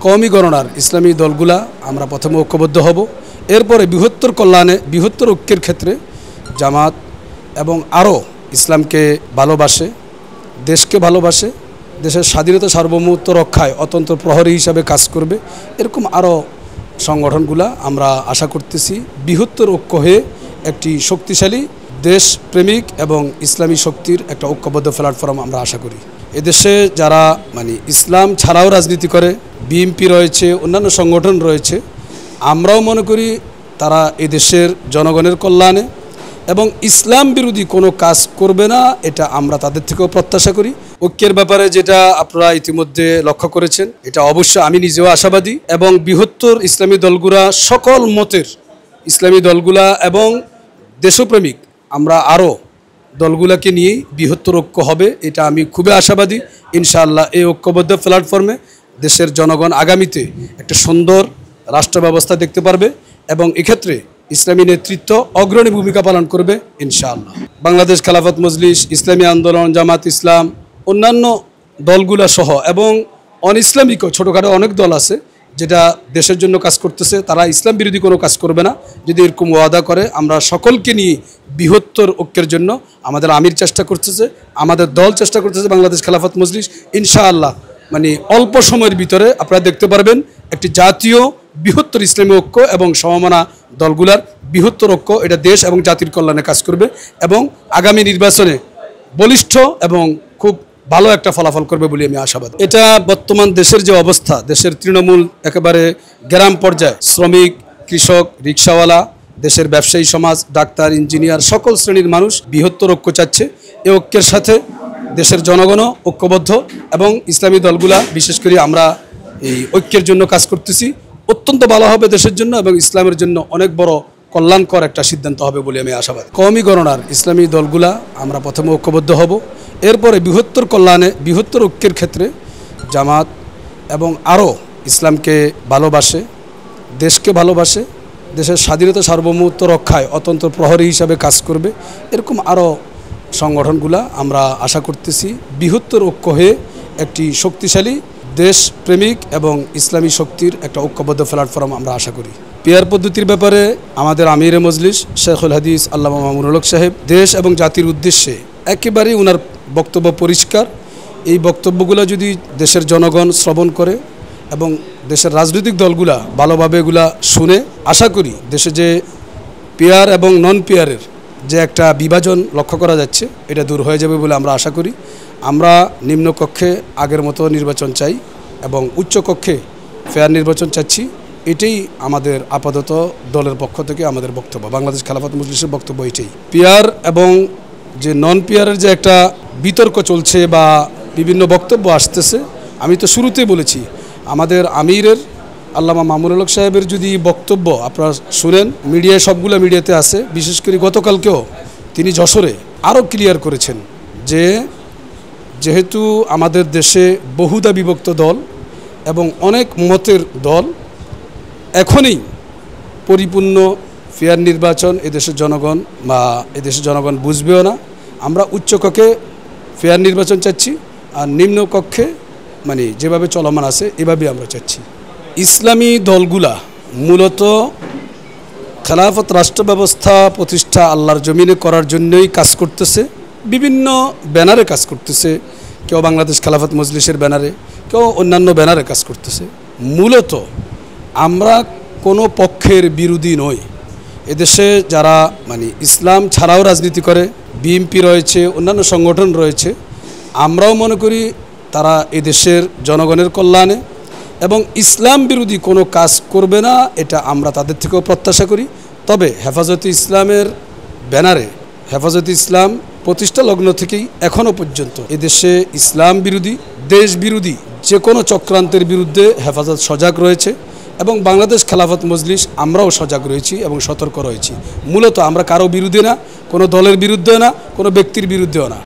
কওমি গণনার ইসলামী দলগুলা আমরা প্রথমে ঐক্যবদ্ধ হব। এরপরে বৃহত্তর কল্যাণে বৃহত্তর ঐক্যের ক্ষেত্রে জামাত এবং আরও ইসলামকে ভালোবাসে, দেশকে ভালোবাসে, দেশের স্বাধীনতা সার্বভৌমত্ব রক্ষায় অতন্ত্র প্রহরী হিসাবে কাজ করবে, এরকম আরও সংগঠনগুলা আমরা আশা করতেছি বৃহত্তর ঐক্য হয়ে একটি শক্তিশালী দেশপ্রেমিক এবং ইসলামী শক্তির একটা ঐক্যবদ্ধ প্ল্যাটফর্ম আমরা আশা করি। এদেশে যারা ইসলাম ছাড়াও রাজনীতি করে, বিএনপি রয়েছে, অন্যান্য সংগঠন রয়েছে, আমরাও মনে করি তারা এদেশের জনগণের কল্যাণে এবং ইসলাম বিরোধী কোনো কাজ করবে না, এটা আমরা তাদের থেকেও প্রত্যাশা করি। ঐক্যের ব্যাপারে যেটা আপনারা ইতিমধ্যে লক্ষ্য করেছেন, এটা অবশ্য আমি নিজেও আশাবাদী এবং বৃহত্তর ইসলামী দলগুলা, সকল মতের ইসলামী দলগুলা এবং দেশপ্রেমিক আমরা আরও দলগুলোকে নিয়েই বৃহত্তর ঐক্য হবে, এটা আমি খুবই আশাবাদী। ইনশাআল্লাহ এই ঐক্যবদ্ধ প্ল্যাটফর্মে দেশের জনগণ আগামীতে একটা সুন্দর রাষ্ট্র ব্যবস্থা দেখতে পারবে এবং এক্ষেত্রে ইসলামী নেতৃত্ব অগ্রণী ভূমিকা পালন করবে ইনশাআল্লাহ। বাংলাদেশ খেলাফত মজলিস, ইসলামী আন্দোলন, জামাত ইসলাম, অন্যান্য দলগুলা সহ এবং অন ইসলামিকও ছোটোখাটো অনেক দল আছে যেটা দেশের জন্য কাজ করতেছে, তারা ইসলাম বিরোধী কোনো কাজ করবে না। যদি এরকম ওয়াদা করে, আমরা সকলকে নিয়ে বৃহত্তর ঐক্যের জন্য আমাদের আমির চেষ্টা করতেছে, আমাদের দল চেষ্টা করতেছে, বাংলাদেশ খেলাফত মজলিস। ইনশাআল্লাহ অল্প সময়ের ভিতরে আপনারা দেখতে পারবেন একটি জাতীয় বৃহত্তর ইসলামী ঐক্য এবং সমমনা দলগুলার বৃহত্তর ঐক্য, এটা দেশ এবং জাতির কল্যাণে কাজ করবে এবং আগামী নির্বাচনে বলিষ্ঠ এবং খুব ভালো একটা ফলাফল করবে বলে আমি আশাবাদী। এটা বর্তমান দেশের যে অবস্থা, দেশের তৃণমূল একেবারে গ্রাম পর্যায়ে, শ্রমিক, কৃষক, রিক্সাওয়ালা, দেশের ব্যবসায়ী সমাজ, ডাক্তার, ইঞ্জিনিয়ার, সকল শ্রেণীর মানুষ বৃহত্তর ঐক্য চাচ্ছে। এই ঐক্যের সাথে দেশের জনগণও ঐক্যবদ্ধ এবং ইসলামী দলগুলা বিশেষ করে আমরা এই ঐক্যের জন্য কাজ করতেছি। অত্যন্ত ভালো হবে দেশের জন্য এবং ইসলামের জন্য অনেক বড় কল্যাণকর একটা সিদ্ধান্ত হবে বলে আমি আশাবাদী। কওমি গণনার ইসলামী দলগুলা আমরা প্রথমে ঐক্যবদ্ধ হব। এরপরে বৃহত্তর কল্যাণে বৃহত্তর ঐক্যের ক্ষেত্রে জামাত এবং আরও ইসলামকে ভালোবাসে, দেশকে ভালোবাসে, দেশের স্বাধীনতা সার্বভৌমত্ব রক্ষায় অতন্ত্র প্রহরী হিসাবে কাজ করবে, এরকম আরও সংগঠনগুলা আমরা আশা করতেছি বৃহত্তর ঐক্য হয়ে একটি শক্তিশালী দেশপ্রেমিক এবং ইসলামী শক্তির একটা ঐক্যবদ্ধ প্ল্যাটফর্ম আমরা আশা করি। পিয়ার পদ্ধতির ব্যাপারে আমাদের আমিরে মজলিস শেখুল হাদিস আল্লামা মামুনুল হক সাহেব দেশ এবং জাতির উদ্দেশ্যে একেবারেই ওনার বক্তব্য পরিষ্কার। এই বক্তব্যগুলো যদি দেশের জনগণ শ্রবণ করে এবং দেশের রাজনৈতিক দলগুলা ভালোভাবে এগুলা শুনে, আশা করি দেশে যে পিয়ার এবং নন পিয়ারের যে একটা বিভাজন লক্ষ্য করা যাচ্ছে, এটা দূর হয়ে যাবে বলে আমরা আশা করি। আমরা নিম্নকক্ষে আগের মতো নির্বাচন চাই এবং উচ্চকক্ষে ফেয়ার নির্বাচন চাচ্ছি। এটাই আমাদের আপাতত দলের পক্ষ থেকে আমাদের বক্তব্য, বাংলাদেশ খেলাফত মজলিসের বক্তব্য এটাই। পিয়ার এবং যে নন পিয়ারের যে একটা বিতর্ক চলছে বা বিভিন্ন বক্তব্য আসতেছে, আমি তো শুরুতেই বলেছি আমাদের আমিরের আল্লামা মামুনুল হক সাহেবের যদি বক্তব্য আপনারা শুনেন, মিডিয়ায় সবগুলো মিডিয়াতে আছে, বিশেষ করে গতকালকেও তিনি যশোরে আরও ক্লিয়ার করেছেন যে যেহেতু আমাদের দেশে বহুদা বিভক্ত দল এবং অনেক মতের দল, এখনই পরিপূর্ণ ফেয়ার নির্বাচন এদেশের জনগণ বা এদেশের জনগণ বুঝবেও না। আমরা উচ্চকক্ষে ফেয়ার নির্বাচন চাচ্ছি আর নিম্নকক্ষে যেভাবে চলমান আছে এভাবে আমরা চাচ্ছি। ইসলামী দলগুলা মূলত খেলাফত রাষ্ট্র ব্যবস্থা প্রতিষ্ঠা আল্লাহর জমিনে করার জন্যই কাজ করতেছে, বিভিন্ন ব্যানারে কাজ করতেছে, কেউ বাংলাদেশ খেলাফত মজলিসের ব্যানারে, কেউ অন্যান্য ব্যানারে কাজ করতেছে। মূলত আমরা কোনো পক্ষের বিরোধী নই। এদেশে যারা ইসলাম ছাড়াও রাজনীতি করে, বিএনপি রয়েছে, অন্যান্য সংগঠন রয়েছে, আমরাও মনে করি তারা এদেশের জনগণের কল্যাণে এবং ইসলাম বিরোধী কোনো কাজ করবে না, এটা আমরা তাদের থেকেও প্রত্যাশা করি। তবে হেফাজতে ইসলামের ব্যানারে, হেফাজতে ইসলাম প্রতিষ্ঠা লগ্ন থেকেই এখনও পর্যন্ত এদেশে ইসলাম বিরোধী, দেশ বিরোধী যে কোনো চক্রান্তের বিরুদ্ধে হেফাজত সজাগ রয়েছে এবং বাংলাদেশ খেলাফত মজলিস আমরাও সজাগ রয়েছি এবং সতর্ক রয়েছি। মূলত আমরা কারো বিরুদ্ধে না, কোনো দলের বিরুদ্ধেও না, কোনো ব্যক্তির বিরুদ্ধেও না।